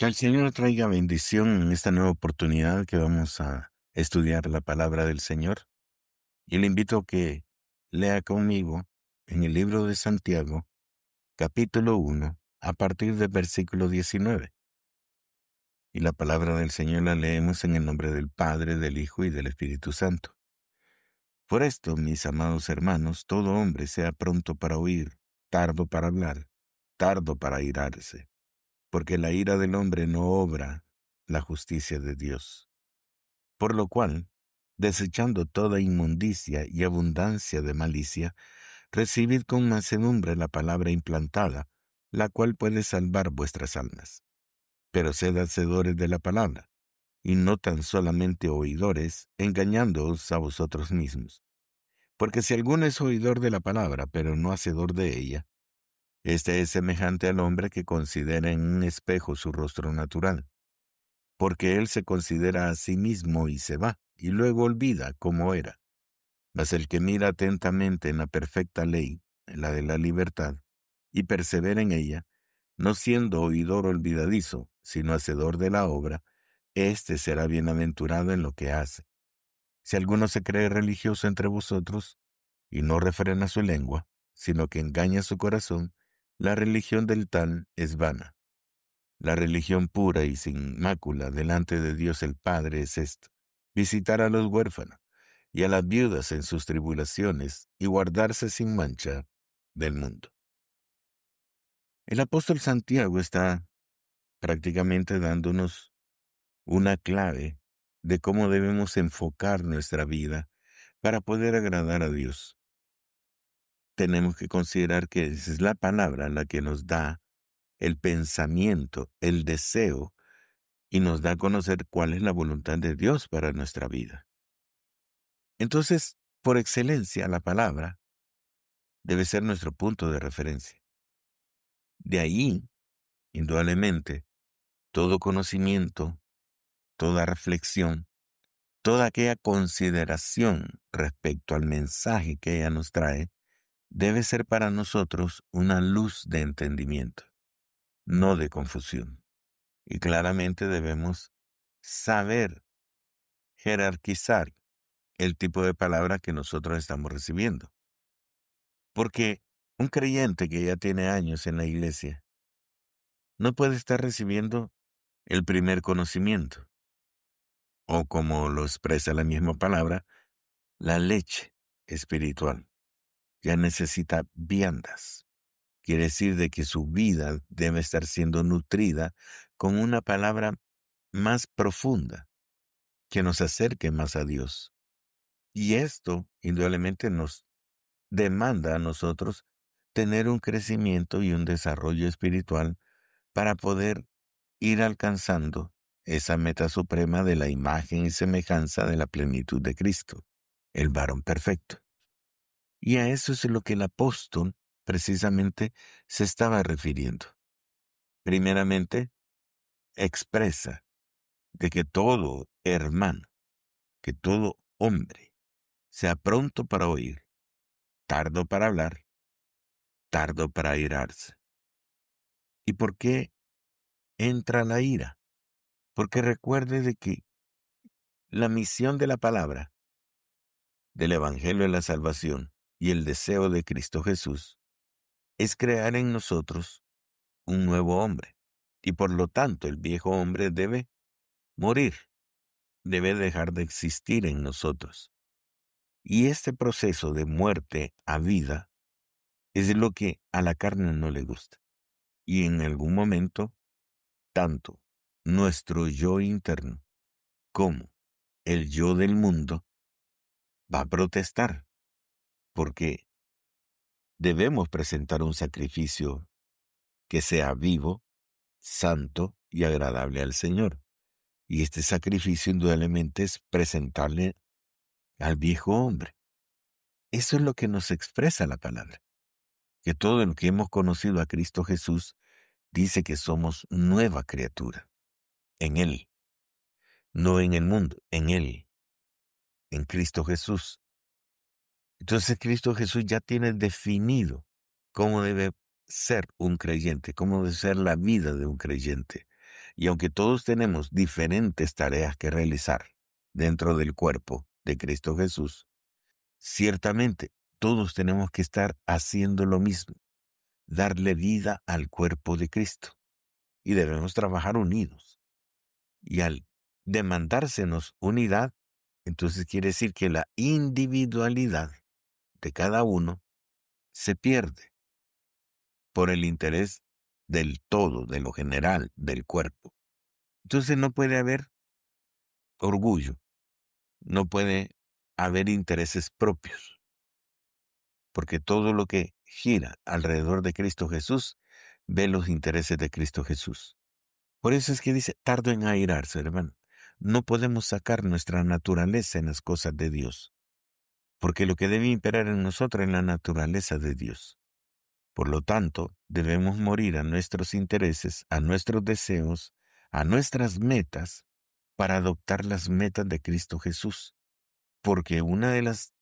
Que el Señor traiga bendición en esta nueva oportunidad que vamos a estudiar la palabra del Señor. Y le invito a que lea conmigo en el libro de Santiago, capítulo 1, a partir del versículo 19. Y la palabra del Señor la leemos en el nombre del Padre, del Hijo y del Espíritu Santo. Por esto, mis amados hermanos, todo hombre sea pronto para oír, tardo para hablar, tardo para irarse, porque la ira del hombre no obra la justicia de Dios. Por lo cual, desechando toda inmundicia y abundancia de malicia, recibid con mansedumbre la palabra implantada, la cual puede salvar vuestras almas. Pero sed hacedores de la palabra, y no tan solamente oidores, engañándoos a vosotros mismos. Porque si alguno es oidor de la palabra, pero no hacedor de ella, este es semejante al hombre que considera en un espejo su rostro natural, porque él se considera a sí mismo y se va, y luego olvida cómo era. Mas el que mira atentamente en la perfecta ley, en la de la libertad, y persevera en ella, no siendo oidor olvidadizo, sino hacedor de la obra, éste será bienaventurado en lo que hace. Si alguno se cree religioso entre vosotros, y no refrena su lengua, sino que engaña su corazón, la religión del tal es vana. La religión pura y sin mácula delante de Dios el Padre es esta: visitar a los huérfanos y a las viudas en sus tribulaciones, y guardarse sin mancha del mundo. El apóstol Santiago está prácticamente dándonos una clave de cómo debemos enfocar nuestra vida para poder agradar a Dios. Tenemos que considerar que es la palabra la que nos da el pensamiento, el deseo, y nos da a conocer cuál es la voluntad de Dios para nuestra vida. Entonces, por excelencia, la palabra debe ser nuestro punto de referencia. De ahí, indudablemente, todo conocimiento, toda reflexión, toda aquella consideración respecto al mensaje que ella nos trae, debe ser para nosotros una luz de entendimiento, no de confusión. Y claramente debemos saber jerarquizar el tipo de palabra que nosotros estamos recibiendo. Porque un creyente que ya tiene años en la iglesia no puede estar recibiendo el primer conocimiento, o como lo expresa la misma palabra, la leche espiritual. Ya necesita viandas. Quiere decir de que su vida debe estar siendo nutrida con una palabra más profunda, que nos acerque más a Dios. Y esto, indudablemente, nos demanda a nosotros tener un crecimiento y un desarrollo espiritual para poder ir alcanzando esa meta suprema de la imagen y semejanza de la plenitud de Cristo, el varón perfecto. Y a eso es lo que el apóstol precisamente se estaba refiriendo. Primeramente, expresa de que todo hermano, que todo hombre, sea pronto para oír, tardo para hablar, tardo para airarse. ¿Y por qué entra la ira? Porque recuerde de que la misión de la palabra, del Evangelio de la Salvación y el deseo de Cristo Jesús es crear en nosotros un nuevo hombre. Y por lo tanto el viejo hombre debe morir, debe dejar de existir en nosotros. Y este proceso de muerte a vida es lo que a la carne no le gusta. Y en algún momento, tanto nuestro yo interno como el yo del mundo va a protestar, porque debemos presentar un sacrificio que sea vivo, santo y agradable al Señor. Y este sacrificio indudablemente es presentarle al viejo hombre. Eso es lo que nos expresa la palabra, que todo lo que hemos conocido a Cristo Jesús dice que somos nueva criatura, en Él, no en el mundo, en Él, en Cristo Jesús. Entonces Cristo Jesús ya tiene definido cómo debe ser un creyente, cómo debe ser la vida de un creyente. Y aunque todos tenemos diferentes tareas que realizar dentro del cuerpo de Cristo Jesús, ciertamente todos tenemos que estar haciendo lo mismo, darle vida al cuerpo de Cristo. Y debemos trabajar unidos. Y al demandársenos unidad, entonces quiere decir que la individualidad de cada uno se pierde por el interés del todo, de lo general, del cuerpo. Entonces no puede haber orgullo, no puede haber intereses propios, porque todo lo que gira alrededor de Cristo Jesús ve los intereses de Cristo Jesús. Por eso es que dice, tardo en airarse, hermano. No podemos sacar nuestra naturaleza en las cosas de Dios, porque lo que debe imperar en nosotros es la naturaleza de Dios. Por lo tanto, debemos morir a nuestros intereses, a nuestros deseos, a nuestras metas, para adoptar las metas de Cristo Jesús. Porque uno de los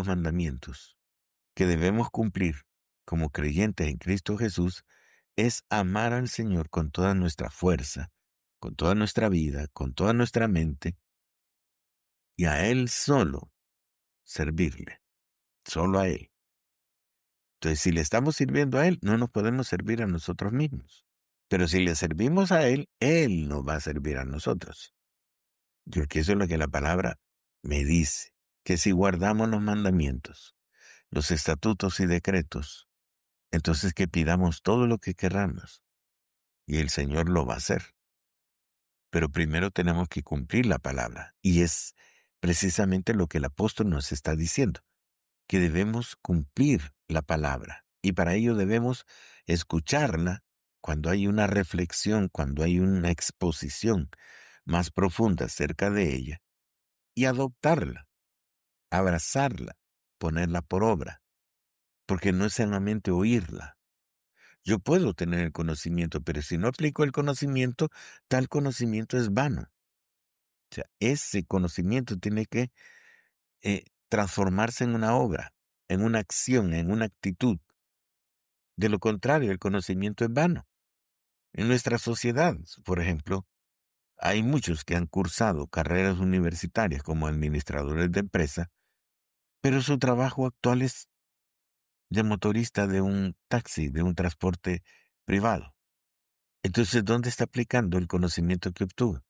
mandamientos que debemos cumplir como creyentes en Cristo Jesús es amar al Señor con toda nuestra fuerza, con toda nuestra vida, con toda nuestra mente, y a Él solo servirle, solo a Él. Entonces, si le estamos sirviendo a Él, no nos podemos servir a nosotros mismos. Pero si le servimos a Él nos va a servir a nosotros. Porque eso es lo que la palabra me dice, que si guardamos los mandamientos, los estatutos y decretos, entonces que pidamos todo lo que querramos, y el Señor lo va a hacer. Pero primero tenemos que cumplir la palabra, y es precisamente lo que el apóstol nos está diciendo, que debemos cumplir la palabra, y para ello debemos escucharla cuando hay una reflexión, cuando hay una exposición más profunda acerca de ella, y adoptarla, abrazarla, ponerla por obra, porque no es solamente oírla. Yo puedo tener el conocimiento, pero si no aplico el conocimiento, tal conocimiento es vano. O sea, ese conocimiento tiene que transformarse en una obra, en una acción, en una actitud. De lo contrario, el conocimiento es vano. En nuestra sociedad, por ejemplo, hay muchos que han cursado carreras universitarias como administradores de empresa, pero su trabajo actual es de motorista de un taxi, de un transporte privado. Entonces, ¿dónde está aplicando el conocimiento que obtuvo?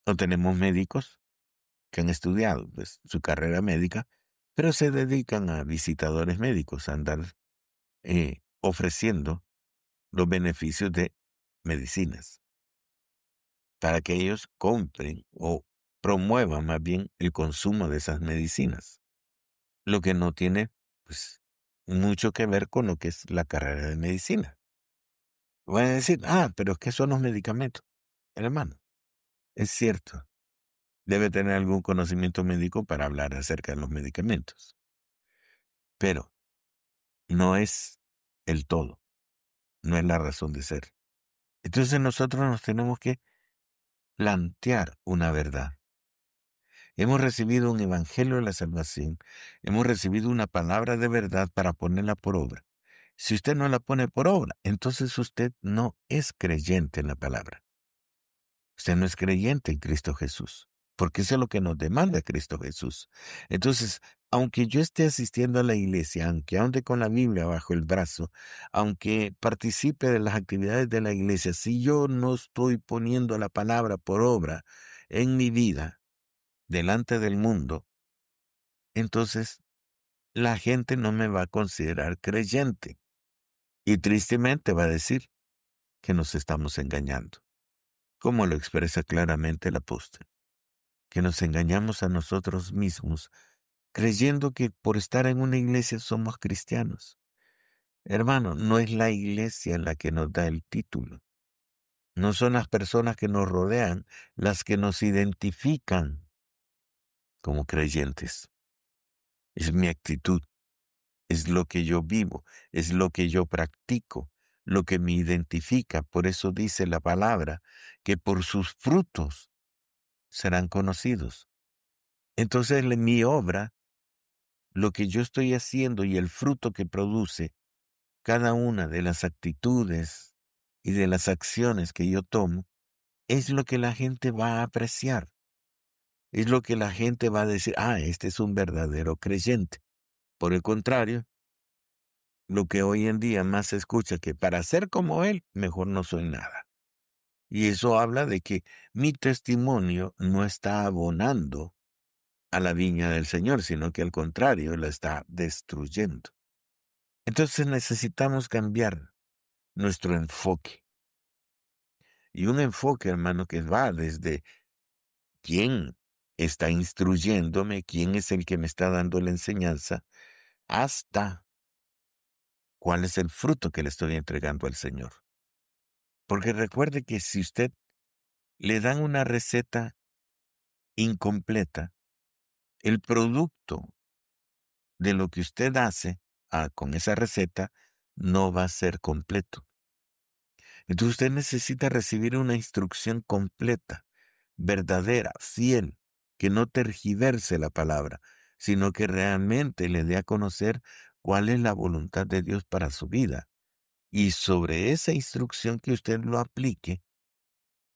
O tenemos médicos que han estudiado pues, su carrera médica, pero se dedican a visitadores médicos, a andar ofreciendo los beneficios de medicinas, para que ellos compren o promuevan más bien el consumo de esas medicinas, lo que no tiene pues, mucho que ver con lo que es la carrera de medicina. Van a decir, pero es que son los medicamentos. Hermano, es cierto, debe tener algún conocimiento médico para hablar acerca de los medicamentos, pero no es el todo, no es la razón de ser. Entonces nosotros nos tenemos que plantear una verdad. Hemos recibido un evangelio de la salvación, hemos recibido una palabra de verdad para ponerla por obra. Si usted no la pone por obra, entonces usted no es creyente en la palabra. Usted no es creyente en Cristo Jesús, porque eso es lo que nos demanda Cristo Jesús. Entonces, aunque yo esté asistiendo a la iglesia, aunque ande con la Biblia bajo el brazo, aunque participe de las actividades de la iglesia, si yo no estoy poniendo la palabra por obra en mi vida, delante del mundo, entonces la gente no me va a considerar creyente. Y tristemente va a decir que nos estamos engañando, como lo expresa claramente el apóstol, que nos engañamos a nosotros mismos, creyendo que por estar en una iglesia somos cristianos. Hermano, no es la iglesia la que nos da el título. No son las personas que nos rodean las que nos identifican como creyentes. Es mi actitud, es lo que yo vivo, es lo que yo practico, lo que me identifica. Por eso dice la palabra que por sus frutos serán conocidos. Entonces mi obra, lo que yo estoy haciendo y el fruto que produce, cada una de las actitudes y de las acciones que yo tomo, es lo que la gente va a apreciar. Es lo que la gente va a decir, este es un verdadero creyente. Por el contrario, lo que hoy en día más se escucha que para ser como él, mejor no soy nada. Y eso habla de que mi testimonio no está abonando a la viña del Señor, sino que al contrario, la está destruyendo. Entonces necesitamos cambiar nuestro enfoque. Y un enfoque, hermano, que va desde quién está instruyéndome, quién es el que me está dando la enseñanza, hasta cuál es el fruto que le estoy entregando al Señor. Porque recuerde que si usted le dan una receta incompleta, el producto de lo que usted hace con esa receta no va a ser completo. Entonces usted necesita recibir una instrucción completa, verdadera, fiel, que no tergiverse la palabra, sino que realmente le dé a conocer cuál es la voluntad de Dios para su vida. Y sobre esa instrucción que usted lo aplique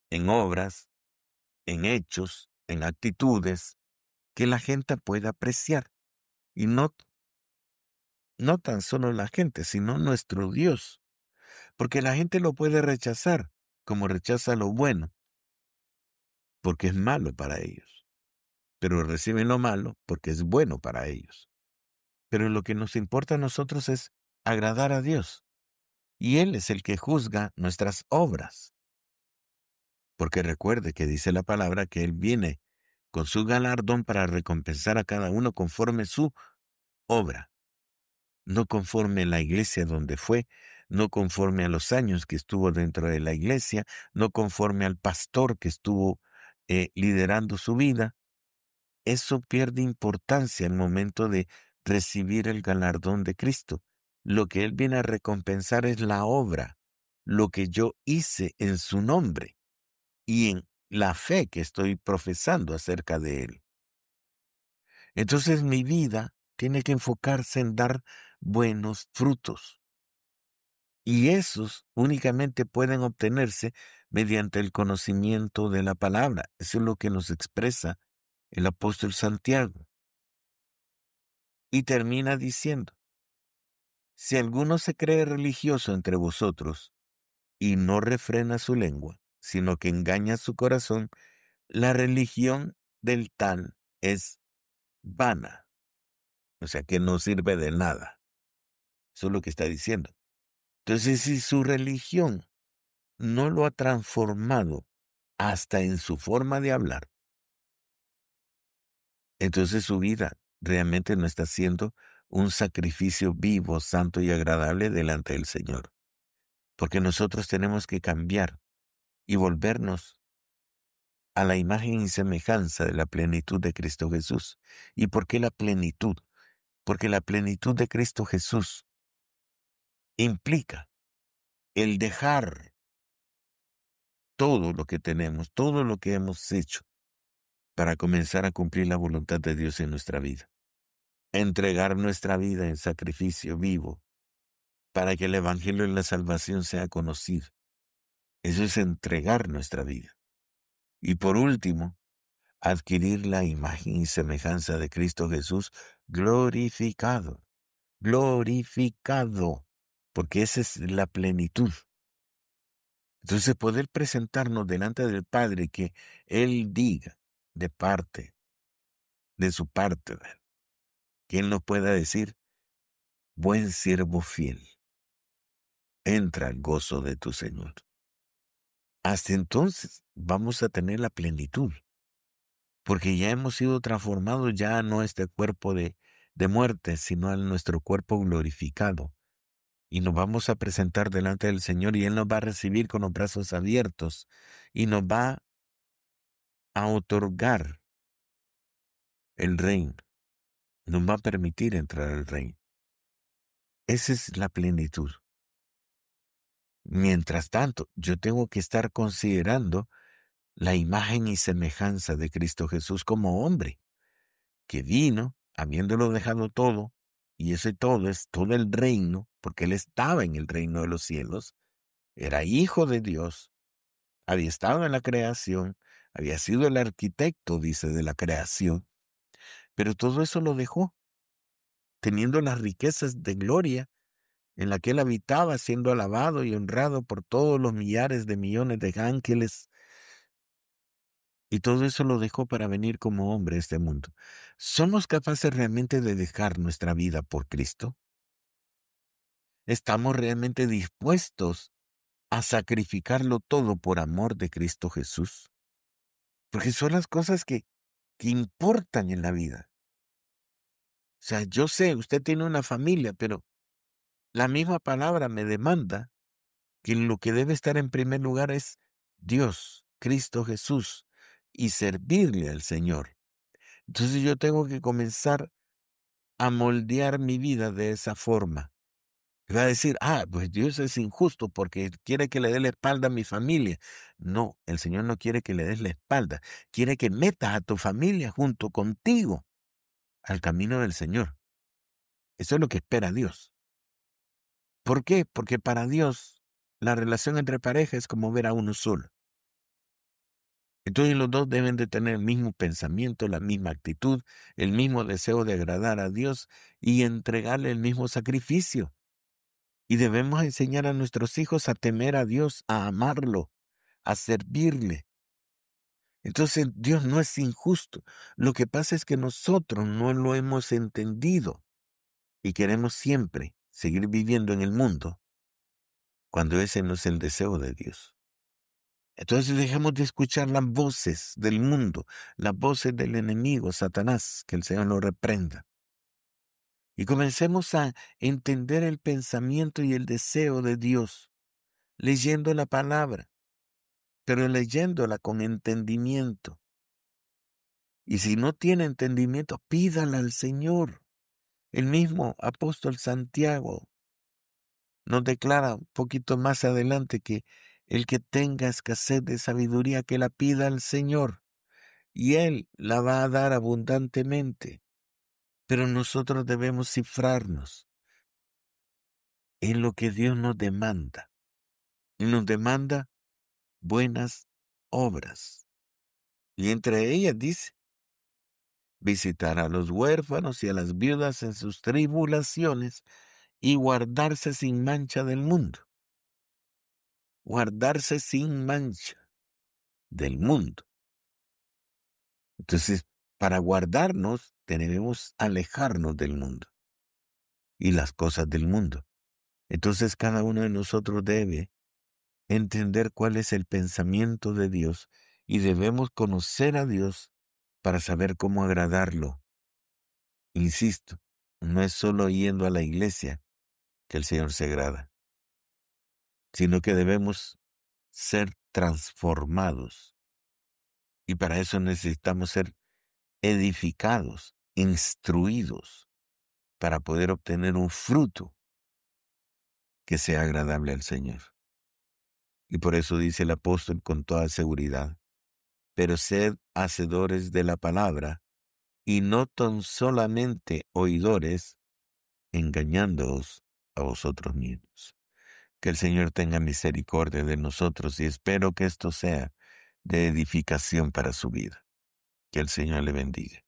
en obras, en hechos, en actitudes, que la gente pueda apreciar. Y no tan solo la gente, sino nuestro Dios. Porque la gente lo puede rechazar, como rechaza lo bueno, porque es malo para ellos. Pero reciben lo malo porque es bueno para ellos. Pero lo que nos importa a nosotros es agradar a Dios. Y Él es el que juzga nuestras obras. Porque recuerde que dice la palabra que Él viene con su galardón para recompensar a cada uno conforme su obra. No conforme a la iglesia donde fue, no conforme a los años que estuvo dentro de la iglesia, no conforme al pastor que estuvo liderando su vida. Eso pierde importancia al momento de recibir el galardón de Cristo. Lo que Él viene a recompensar es la obra, lo que yo hice en su nombre y en la fe que estoy profesando acerca de Él. Entonces mi vida tiene que enfocarse en dar buenos frutos. Y esos únicamente pueden obtenerse mediante el conocimiento de la palabra. Eso es lo que nos expresa el apóstol Santiago. Y termina diciendo, si alguno se cree religioso entre vosotros y no refrena su lengua, sino que engaña su corazón, la religión del tal es vana. O sea que no sirve de nada. Eso es lo que está diciendo. Entonces, si su religión no lo ha transformado hasta en su forma de hablar, entonces su vida realmente no está siendo un sacrificio vivo, santo y agradable delante del Señor. Porque nosotros tenemos que cambiar y volvernos a la imagen y semejanza de la plenitud de Cristo Jesús. ¿Y por qué la plenitud? Porque la plenitud de Cristo Jesús implica el dejar todo lo que tenemos, todo lo que hemos hecho, para comenzar a cumplir la voluntad de Dios en nuestra vida. Entregar nuestra vida en sacrificio vivo para que el Evangelio y la salvación sea conocido. Eso es entregar nuestra vida. Y por último, adquirir la imagen y semejanza de Cristo Jesús glorificado, glorificado, porque esa es la plenitud. Entonces poder presentarnos delante del Padre que Él diga de su parte, ¿verdad? Que Él nos pueda decir, buen siervo fiel, entra al gozo de tu Señor. Hasta entonces vamos a tener la plenitud, porque ya hemos sido transformados ya no este cuerpo de muerte, sino a nuestro cuerpo glorificado. Y nos vamos a presentar delante del Señor y Él nos va a recibir con los brazos abiertos y nos va a otorgar el reino, nos va a permitir entrar al reino. Esa es la plenitud. Mientras tanto, yo tengo que estar considerando la imagen y semejanza de Cristo Jesús como hombre, que vino, habiéndolo dejado todo, y ese todo es todo el reino, porque Él estaba en el reino de los cielos, era hijo de Dios, había estado en la creación, había sido el arquitecto, dice, de la creación, pero todo eso lo dejó, teniendo las riquezas de gloria en la que él habitaba, siendo alabado y honrado por todos los millares de millones de ángeles, y todo eso lo dejó para venir como hombre a este mundo. ¿Somos capaces realmente de dejar nuestra vida por Cristo? ¿Estamos realmente dispuestos a sacrificarlo todo por amor de Cristo Jesús? Porque son las cosas que importan en la vida. O sea, yo sé, usted tiene una familia, pero la misma palabra me demanda que lo que debe estar en primer lugar es Dios, Cristo Jesús, y servirle al Señor. Entonces yo tengo que comenzar a moldear mi vida de esa forma. Y va a decir, pues Dios es injusto porque quiere que le dé la espalda a mi familia. No, el Señor no quiere que le des la espalda, quiere que metas a tu familia junto contigo al camino del Señor. Eso es lo que espera Dios. ¿Por qué? Porque para Dios la relación entre pareja es como ver a uno solo. Entonces los dos deben de tener el mismo pensamiento, la misma actitud, el mismo deseo de agradar a Dios y entregarle el mismo sacrificio. Y debemos enseñar a nuestros hijos a temer a Dios, a amarlo, a servirle. Entonces Dios no es injusto. Lo que pasa es que nosotros no lo hemos entendido y queremos siempre seguir viviendo en el mundo cuando ese no es el deseo de Dios. Entonces dejemos de escuchar las voces del mundo, las voces del enemigo, Satanás, que el Señor lo reprenda. Y comencemos a entender el pensamiento y el deseo de Dios, leyendo la palabra, pero leyéndola con entendimiento. Y si no tiene entendimiento, pídala al Señor. El mismo apóstol Santiago nos declara un poquito más adelante que el que tenga escasez de sabiduría, que la pida al Señor, y Él la va a dar abundantemente. Pero nosotros debemos cifrarnos en lo que Dios nos demanda. Y nos demanda buenas obras. Y entre ellas dice, visitar a los huérfanos y a las viudas en sus tribulaciones y guardarse sin mancha del mundo. Guardarse sin mancha del mundo. Entonces, para guardarnos, debemos alejarnos del mundo y las cosas del mundo. Entonces, cada uno de nosotros debe entender cuál es el pensamiento de Dios y debemos conocer a Dios para saber cómo agradarlo. Insisto, no es solo yendo a la iglesia que el Señor se agrada, sino que debemos ser transformados. Y para eso necesitamos ser edificados, instruidos, para poder obtener un fruto que sea agradable al Señor. Y por eso dice el apóstol con toda seguridad, pero sed hacedores de la palabra, y no tan solamente oidores, engañándoos a vosotros mismos. Que el Señor tenga misericordia de nosotros y espero que esto sea de edificación para su vida. Que el Señor le bendiga.